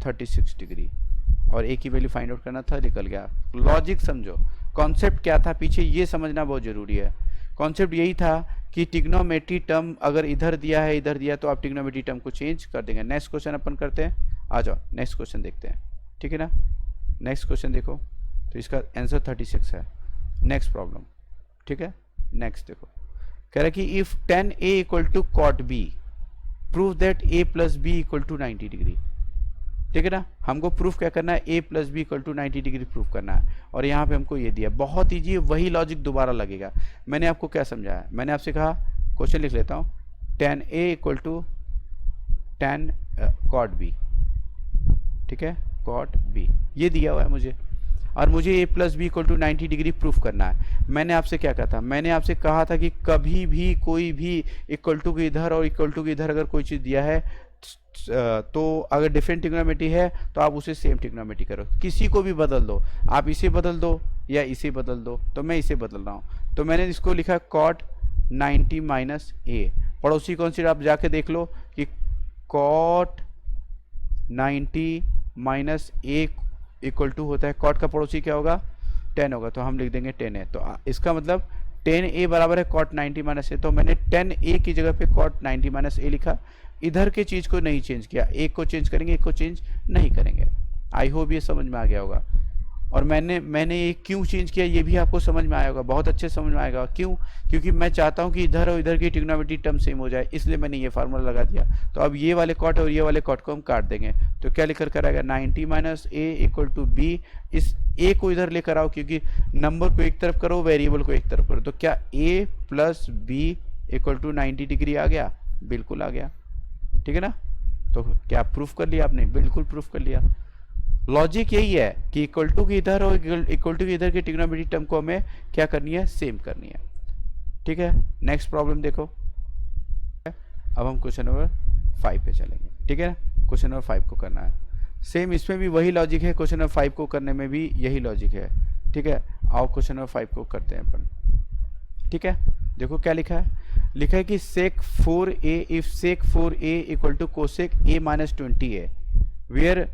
36 डिग्री, और a की वैल्यू फाइंड आउट करना था, निकल गया। लॉजिक समझो, कॉन्सेप्ट क्या था पीछे ये समझना बहुत ज़रूरी है। कॉन्सेप्ट यही था कि ट्रिग्नोमेट्री टर्म अगर इधर दिया है इधर दिया तो आप ट्रिग्नोमेट्री टर्म को चेंज कर देंगे। नेक्स्ट क्वेश्चन अपन करते हैं, आ जाओ नेक्स्ट क्वेश्चन देखते हैं, ठीक है ना। नेक्स्ट क्वेश्चन देखो, तो इसका आंसर 36 है। नेक्स्ट प्रॉब्लम, ठीक है, नेक्स्ट देखो, कह रहा है कि if tan a equal to cot b prove that a plus B equal to 90 degree, ठीक है ना। हमको प्रूफ क्या करना है, a plus B equal to 90 degree proof करना है, और यहाँ पे हमको ये दिया। बहुत ईजी, वही लॉजिक दोबारा लगेगा। मैंने आपको क्या समझाया, मैंने आपसे कहा, क्वेश्चन लिख लेता हूँ, tan a equal to tan cot b, ठीक है, cot b ये दिया हुआ है मुझे, और मुझे a plus B equal to 90 degree proof करना है। मैंने आपसे क्या कहा था, मैंने आपसे कहा था कि कभी भी कोई भी इक्वल टू के इधर और इक्वल टू के इधर अगर कोई चीज़ दिया है तो अगर डिफरेंट ट्रिग्नोमेट्री है तो आप उसे सेम ट्रिग्नोमेट्री करो। किसी को भी बदल दो, आप इसे बदल दो या इसे बदल दो, तो मैं इसे बदल रहा हूँ। तो मैंने इसको लिखा cot 90 माइनस a। पड़ोसी कौन सी, आप जाके देख लो कि cot 90 minus A equal to होता है, कॉट का पड़ोसी क्या होगा 10 होगा, तो हम लिख देंगे 10 है। तो इसका मतलब 10a बराबर है कॉट 90 माइनस ए, तो मैंने 10a की जगह पे कॉट 90 माइनस ए लिखा। इधर के चीज़ को नहीं चेंज किया, एक को चेंज करेंगे, एक को चेंज नहीं करेंगे। आई होप ये समझ में आ गया होगा। और मैंने ये क्यों चेंज किया ये भी आपको समझ में आया होगा, बहुत अच्छे समझ में आएगा। क्यों? क्योंकि मैं चाहता हूँ कि इधर और इधर की ट्रिग्नोमेट्री टर्म सेम हो जाए, इसलिए मैंने ये फार्मूला लगा दिया। तो अब ये वाले कॉट और ये वाले कॉट को हम काट देंगे, तो क्या लिखकर कराएगा 90 minus A equal to B. इस ए को इधर लेकर आओ, क्योंकि नंबर को एक तरफ करो, वेरिएबल को एक तरफ करो। तो क्या A plus B equal to 90 degree आ गया? बिल्कुल आ गया, ठीक है ना। तो क्या प्रूफ कर लिया आपने? बिल्कुल प्रूफ कर लिया। लॉजिक यही है कि इक्वल टू की इधर और इक्वल टू की इधर की ट्रिग्नोमेट्री टर्म को हमें क्या करनी है? सेम करनी है, ठीक है। नेक्स्ट प्रॉब्लम देखो। अब हम क्वेश्चन नंबर 5 पे चलेंगे, ठीक है ना। क्वेश्चन नंबर 5 को करना है सेम, इसमें भी वही लॉजिक है, क्वेश्चन नंबर 5 को करने में भी यही लॉजिक है, ठीक है। आओ क्वेश्चन नंबर 5 को करते हैं अपन, ठीक है। देखो क्या लिखा है, लिखा है कि sec 4a if sec 4a equal टू cosec a माइनस 20a where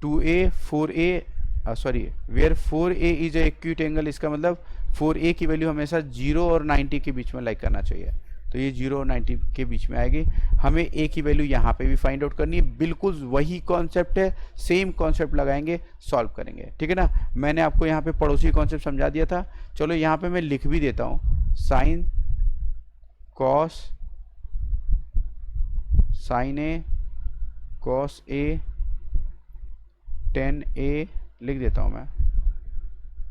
2a 4a sorry where 4a is a acute angle. इसका मतलब 4a की वैल्यू हमेशा 0 और 90 के बीच में लाइक करना चाहिए, तो ये 0 और 90 के बीच में आएगी। हमें a की वैल्यू यहाँ पे भी फाइंड आउट करनी है, बिल्कुल वही कॉन्सेप्ट है, सेम कॉन्सेप्ट लगाएंगे, सॉल्व करेंगे, ठीक है ना। मैंने आपको यहाँ पे पड़ोसी कॉन्सेप्ट समझा दिया था। चलो यहाँ पे मैं लिख भी देता हूँ, sign A cos A 10a लिख देता हूँ मैं,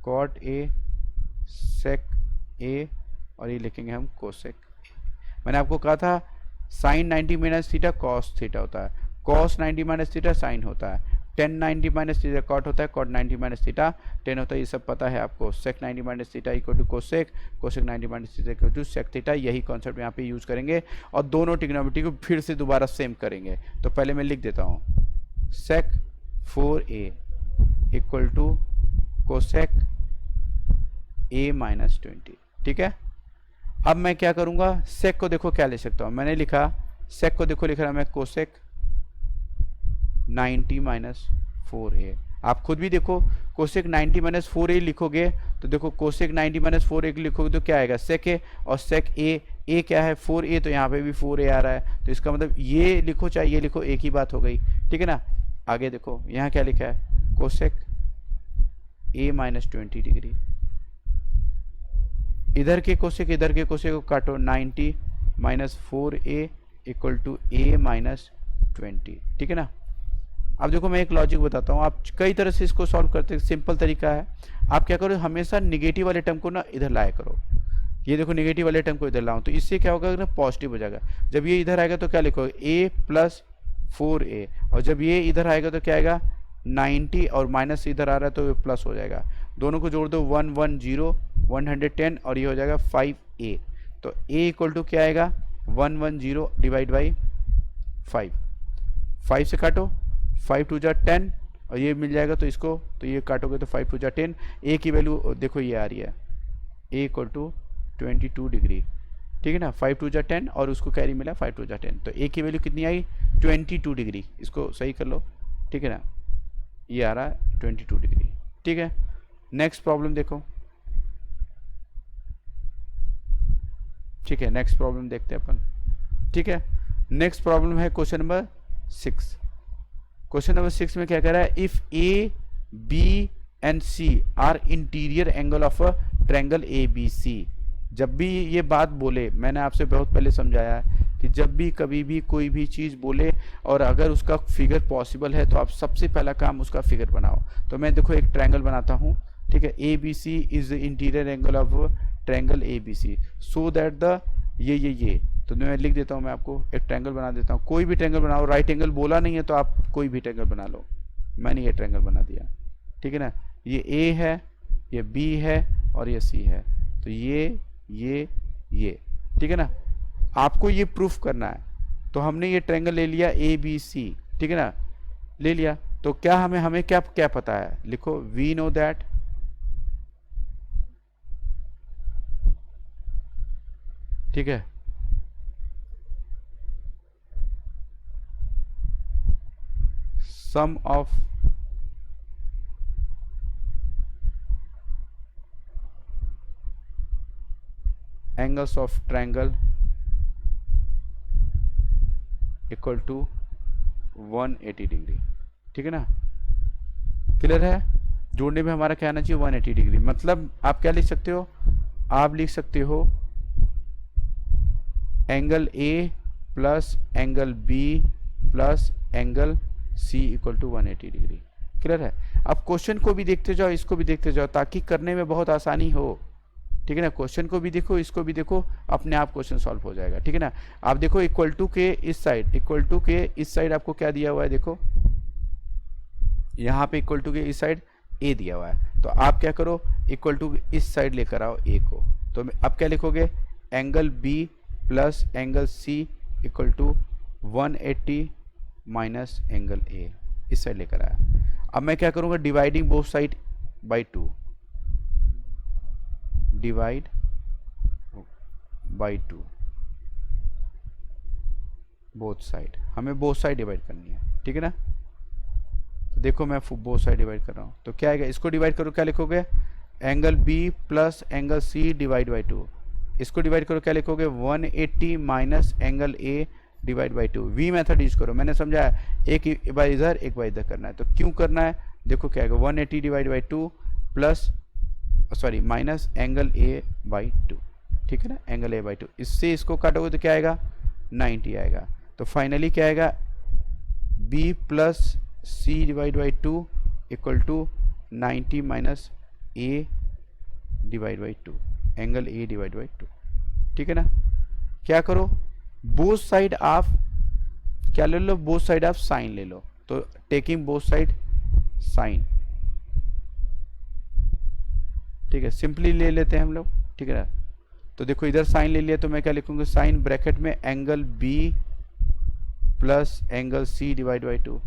कॉट ए सेक ए, और ये लिखेंगे हम कोसेक। मैंने आपको कहा था sine 90 minus theta cos theta होता है, कॉस 90 माइनस थीटा साइन होता है, 10 90 माइनस थीटा कॉट होता है, कॉट 90 माइनस थीटा 10 होता है। ये सब पता है आपको। Sec 90 minus theta equal to cosec, cosec 90 minus theta equal to sec theta. यही कॉन्सेप्ट यहाँ पे यूज करेंगे और दोनों ट्रिग्नोमेट्री को फिर से दोबारा सेम करेंगे। तो पहले मैं लिख देता हूँ sec 4a equal to cosec a minus 20, ठीक है। अब मैं क्या करूंगा, सेक को देखो क्या ले सकता हूं, मैंने लिखा सेक को देखो, लिख रहा मैं कोसेक 90 माइनस 4a। आप खुद भी देखो, कोसेक 90 माइनस 4a लिखोगे तो देखो कोसेक 90 माइनस 4a लिखोगे तो क्या आएगा सेक ए, और सेक ए क्या है 4a, तो यहाँ पे भी 4a आ रहा है, तो इसका मतलब ये लिखो चाहे ये लिखो एक ही बात हो गई, ठीक है ना। आगे देखो यहाँ क्या लिखा है, कोसेक a माइनस 20 डिग्री। इधर के कोसेक इधर के कोसेक को काटो, 90 minus 4a equal to a minus 20, ठीक है ना। अब देखो मैं एक लॉजिक बताता हूँ, आप कई तरह से इसको सॉल्व करते हैं। सिंपल तरीका है, आप क्या करो हमेशा निगेटिव वाले टर्म को ना इधर लाया करो। ये देखो निगेटिव वाले टर्म को इधर लाऊं तो इससे क्या होगा ना, पॉजिटिव हो जाएगा। जब ये इधर आएगा तो क्या लिखोगे a प्लस 4a, और जब ये इधर आएगा तो क्या आएगा 90, और माइनस इधर आ रहा है तो प्लस हो जाएगा। दोनों को जोड़ दो 110 110, और ये हो जाएगा 5a। तो a इक्वल टू क्या आएगा 110 डिवाइड बाई 5 से काटो, 5 टू जा 10, और ये मिल जाएगा तो इसको तो ये काटोगे तो 5 टू जा 10। a की वैल्यू देखो ये आ रही है a इक्वल टू 22 डिग्री, ठीक है ना। 5 टू जा 10 और उसको कैरी मिला 5 टू जा 10, तो a की वैल्यू कितनी आई 22 डिग्री। इसको सही कर लो, ठीक है ना, ये आ रहा है 22 डिग्री, ठीक है। नेक्स्ट प्रॉब्लम देखो, ठीक है। नेक्स्ट प्रॉब्लम देखते हैं अपन, ठीक है। नेक्स्ट प्रॉब्लम है क्वेश्चन नंबर 6। क्वेश्चन नंबर 6 में क्या कह रहा है, if A B and C are interior angle of a triangle A B C. जब भी ये बात बोले, मैंने आपसे बहुत पहले समझाया है कि जब भी कभी भी कोई भी चीज़ बोले और अगर उसका फिगर पॉसिबल है तो आप सबसे पहला काम उसका फिगर बनाओ। तो मैं देखो एक ट्रायंगल बनाता हूँ, ठीक है। A B C is the interior angle of triangle A B C, so that the ये तो मैं लिख देता हूँ, मैं आपको एक ट्रायंगल बना देता हूँ। कोई भी ट्रायंगल बनाओ, राइट एंगल बोला नहीं है तो आप कोई भी ट्रायंगल बना लो। मैंने ये ट्रायंगल बना दिया, ठीक है ना। ये ए है, ये बी है और ये सी है, तो ये ठीक है ना। आपको ये प्रूफ करना है, तो हमने ये ट्रायंगल ले लिया ए बी सी, ठीक है ना, ले लिया। तो क्या हमें क्या पता है, लिखो वी नो दैट ठीक है, sum of angles of triangle equal to 180 degree. ठीक है ना, क्लियर है। जोड़ने में हमारा क्या आना चाहिए, 180 डिग्री। मतलब आप क्या लिख सकते हो, आप लिख सकते हो angle A plus angle B plus angle C equal to 180 degree. Clear है। अब क्वेश्चन को भी देखते जाओ, इसको भी देखते जाओ, ताकि करने में बहुत आसानी हो। ठीक है ना, क्वेश्चन को भी देखो, इसको भी देखो, अपने आप क्वेश्चन सॉल्व हो जाएगा। ठीक है ना। आप देखो इक्वल टू के इस साइड, इक्वल टू के इस साइड आपको क्या दिया हुआ है, देखो यहाँ पे इक्वल टू के इस साइड ए दिया हुआ है। तो आप क्या करो, इक्वल टू के इस साइड लेकर आओ ए को। तो अब क्या लिखोगे, angle B plus angle C equal to 180 minus angle A, इस साइड लेकर आया। अब मैं क्या करूँगा, dividing both side by 2, divide by 2 both side, हमें बोथ साइड डिवाइड करनी है। ठीक है ना। तो देखो मैं बोथ साइड डिवाइड कर रहा हूँ, तो क्या आएगा, इसको डिवाइड करो, क्या लिखोगे, angle B plus angle C divide by 2। इसको डिवाइड करो, क्या लिखोगे, 180 minus angle A divide by 2। वी मेथड यूज करो, मैंने समझाया, एक बार इधर एक बार इधर करना है। तो क्यों करना है, देखो क्या आएगा, 180 divide by 2 plus sorry minus angle A by 2। ठीक है ना, एंगल ए बाई 2, इससे इसको काटोगे तो क्या आएगा, 90 आएगा। तो फाइनली क्या आएगा, B plus C divide by 2 equal to 90 minus A divide by 2, angle A divide by 2। ठीक है ना। क्या करो, बोथ साइड आप क्या ले लो, बोथ साइड आप साइन ले लो। तो टेकिंग बोथ साइड साइन, ठीक है, सिंपली ले लेते हैं हम लोग। ठीक है ना। तो देखो इधर साइन ले लिया, तो मैं क्या लिखूंगा, साइन ब्रैकेट में angle B plus angle C divide by 2।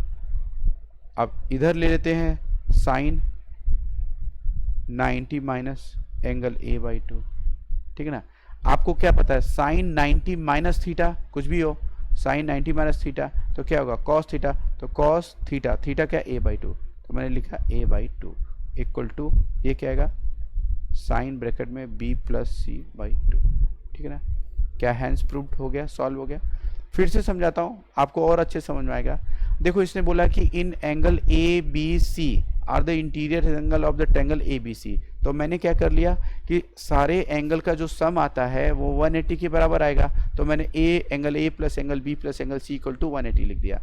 अब इधर ले लेते हैं sine 90 minus angle A by 2। ठीक है ना। आपको क्या पता है, साइन 90 माइनस थीटा, कुछ भी हो, साइन 90 माइनस थीटा तो क्या होगा, कॉस थीटा। तो कॉस थीटा, थीटा क्या, ए बाई 2। तो मैंने लिखा ए बाई 2 इक्वल टू, ये क्या आएगा, साइन ब्रैकेट में बी प्लस सी बाई 2। ठीक है ना। क्या हैंस प्रूव्ड हो गया, सॉल्व हो गया। फिर से समझाता हूँ, आपको और अच्छे समझ में आएगा। देखो इसने बोला कि इन angle A B C are the interior angle of the triangle A B C. तो मैंने क्या कर लिया कि सारे एंगल का जो सम आता है वो 180 के बराबर आएगा। तो मैंने angle A plus angle B plus angle C equal to 180 लिख दिया।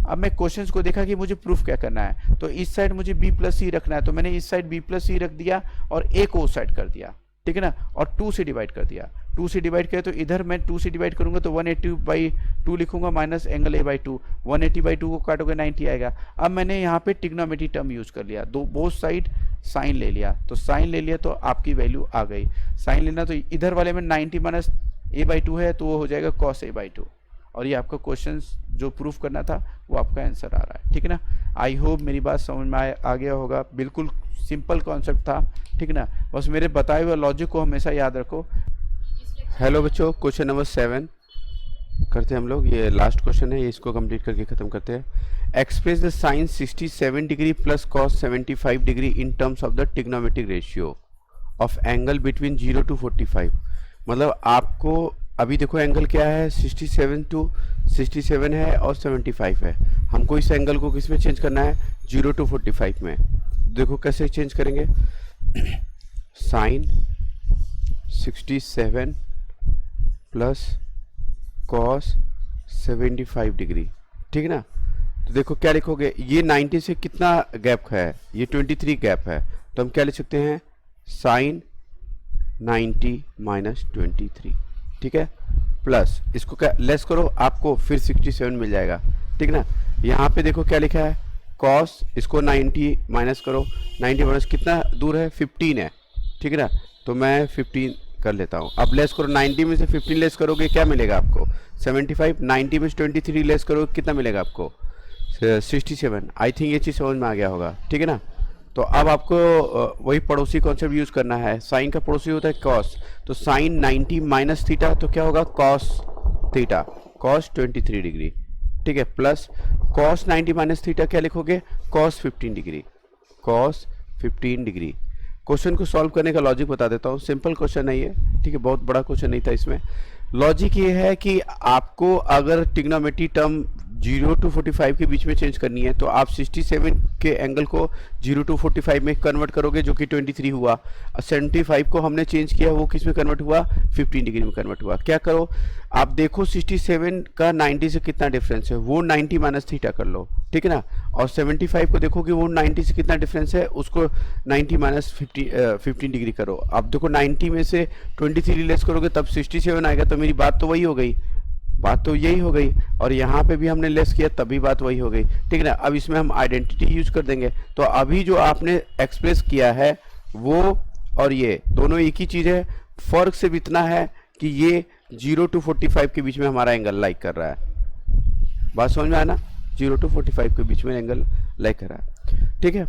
अब मैं क्वेश्चंस को देखा कि मुझे प्रूफ क्या करना है, तो इस साइड मुझे बी प्लस सी रखना है, तो मैंने इस साइड बी प्लस सी रख दिया और ए को उस साइड कर दिया। ठीक है ना। और 2 से डिवाइड कर दिया, 2 से डिवाइड किया तो इधर मैं 2 से डिवाइड करूंगा तो 180 बाई 2 लिखूंगा minus angle A by 2, 180 by 2 को काटोगे 90 आएगा। अब मैंने यहाँ पे ट्रिग्नोमेट्री टर्म यूज कर लिया, दो बोथ साइड साइन ले लिया, तो साइन ले लिया तो आपकी वैल्यू आ गई। साइन लेना तो इधर वाले में 90 माइनस ए बाई 2 है तो वो हो जाएगा कॉस ए बाई 2। और ये आपका क्वेश्चन जो प्रूफ करना था वो आपका आंसर आ रहा है। ठीक है ना। आई होप मेरी बात समझ में आ गया होगा। बिल्कुल सिंपल कॉन्सेप्ट था। ठीक है ना। बस मेरे बताए हुए लॉजिक को हमेशा याद रखो। हेलो बच्चों, क्वेश्चन नंबर 7 करते हैं हम लोग। ये लास्ट क्वेश्चन है, इसको कंप्लीट करके खत्म करते हैं। Express the sine 67 degree plus cos 75 degree in terms of the trigonometric ratio of angle between 0 to 45। मतलब आपको अभी देखो एंगल क्या है, 67 to 67 है और 75 है। हमको इस एंगल को किस में चेंज करना है, 0 to 45 में। देखो कैसे चेंज करेंगे, साइन 67 प्लस कॉस 75 डिग्री। ठीक है ना। तो देखो क्या लिखोगे, ये 90 से कितना गैप है, ये 23 गैप है, तो हम क्या लिख सकते हैं, साइन 90 माइनस 23। ठीक है। प्लस इसको क्या लेस करो, आपको फिर 67 मिल जाएगा। ठीक है ना। यहाँ पे देखो क्या लिखा है, कॉस, इसको 90 माइनस करो, 90 माइनस कितना दूर है, 15 है। ठीक है ना। तो मैं 15 कर लेता हूँ। अब लेस करो, 90 में से 15 लेस करोगे क्या मिलेगा आपको, 75। 90 में से 23 लेस करोगे कितना मिलेगा आपको, 67। आई थिंक ये चीज़ समझ में आ गया होगा। ठीक है ना। तो अब आपको वही पड़ोसी कॉन्सेप्ट यूज़ करना है। साइन का पड़ोसी होता है कॉस, तो साइन 90 माइनस थीटा तो क्या होगा, कॉस थीटा, कॉस 23 डिग्री। ठीक है, प्लस cos 90 माइनस थीटा क्या लिखोगे, cos 15 degree, cos 15 degree. Question को सॉल्व करने का लॉजिक बता देता हूँ, सिंपल क्वेश्चन है ये, ठीक है, बहुत बड़ा क्वेश्चन नहीं था इसमें। लॉजिक ये है कि आपको अगर ट्रिग्नोमेट्री टर्म 0 to 45 के बीच में चेंज करनी है तो आप 67 के एंगल को 0 to 45 में कन्वर्ट करोगे, जो कि 23 हुआ। 75 को हमने चेंज किया, वो किस में कन्वर्ट हुआ, 15 डिग्री में कन्वर्ट हुआ। क्या करो, आप देखो 67 का 90 से कितना डिफरेंस है, वो 90 माइनस थीटा कर लो, ठीक है ना। और 75 को देखो कि वो 90 से कितना डिफरेंस है, उसको 90 माइनस 15 डिग्री करो। अब देखो 90 में से 23 लेस करोगे तब 67 आएगा, तो मेरी बात तो वही हो गई, बात तो यही हो गई। और यहाँ पे भी हमने लेस किया तभी बात वही हो गई, ठीक है ना। अब इसमें हम आइडेंटिटी यूज कर देंगे, तो अभी जो आपने एक्सप्रेस किया है वो और ये दोनों एक ही चीज़ है, फर्क सिर्फ इतना है कि ये 0 to 45 के बीच में हमारा एंगल लाइक कर रहा है। बात समझ में आया ना, 0 to 45 के बीच में एंगल लाइक कर रहा है, ठीक है।